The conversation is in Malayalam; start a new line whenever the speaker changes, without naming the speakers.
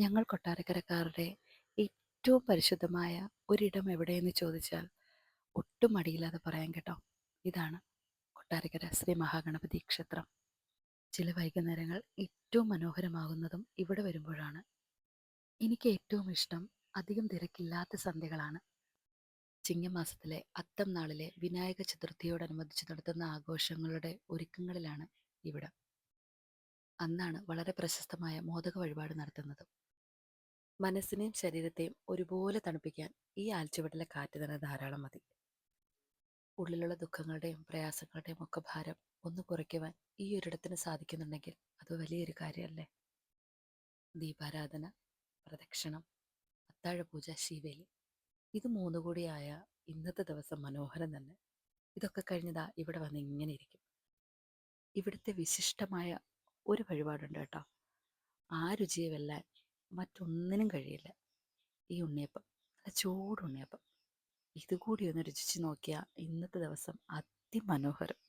ഞങ്ങൾ കൊട്ടാരക്കരക്കാരുടെ ഏറ്റവും പരിശുദ്ധമായ ഒരിടം എവിടെയെന്ന് ചോദിച്ചാൽ ഒട്ടും മടിയില്ലാതെ പറയാൻ കേട്ടോ. ഇതാണ് കൊട്ടാരക്കര ശ്രീ മഹാഗണപതി ക്ഷേത്രം. ചില വൈകുന്നേരങ്ങൾ ഏറ്റവും മനോഹരമാകുന്നതും ഇവിടെ വരുമ്പോഴാണ്. എനിക്ക് ഏറ്റവും ഇഷ്ടം അധികം തിരക്കില്ലാത്ത സന്ധ്യകളാണ്. ചിങ്ങമാസത്തിലെ അത്തം നാളിലെ വിനായക ചതുർത്ഥിയോടനുബന്ധിച്ച് നടത്തുന്ന ആഘോഷങ്ങളുടെ ഒരുക്കങ്ങളിലാണ് ഇവിടം. അന്നാണ് വളരെ പ്രശസ്തമായ മോദക വഴിപാട് നടത്തുന്നത്. മനസ്സിനെയും ശരീരത്തെയും ഒരുപോലെ തണുപ്പിക്കാൻ ഈ ആൽച്ചുവട്ടിലെ കാറ്റ് തന്നെ ധാരാളം മതി. ഉള്ളിലുള്ള ദുഃഖങ്ങളുടെയും പ്രയാസങ്ങളുടെയും ഒക്കെ ഭാരം ഒന്ന് കുറയ്ക്കുവാൻ ഈ ഒരിടത്തിന് സാധിക്കുന്നുണ്ടെങ്കിൽ അത് വലിയൊരു കാര്യമല്ലേ. ദീപാരാധന, പ്രദക്ഷിണം, അത്താഴപൂജ, ശീവേലി, ഇത് മൂന്നു കൂടിയായ ഇന്നത്തെ ദിവസം മനോഹരം തന്നെ. ഇതൊക്കെ കഴിഞ്ഞതാ ഇവിടെ വന്ന് ഇങ്ങനെ ഇരിക്കും. ഇവിടുത്തെ വിശിഷ്ടമായ ഒരു വഴിപാടുണ്ട് കേട്ടോ. ആ രുചിയെ വെല്ലാൻ മറ്റൊന്നിനും കഴിയില്ല. ഈ ഉണ്ണിയപ്പം, നല്ല ചൂട് ഉണ്ണിയപ്പം, ഇതുകൂടി ഒന്ന് രുചിച്ച് നോക്കിയാൽ ഇന്നത്തെ ദിവസം അതിമനോഹരം.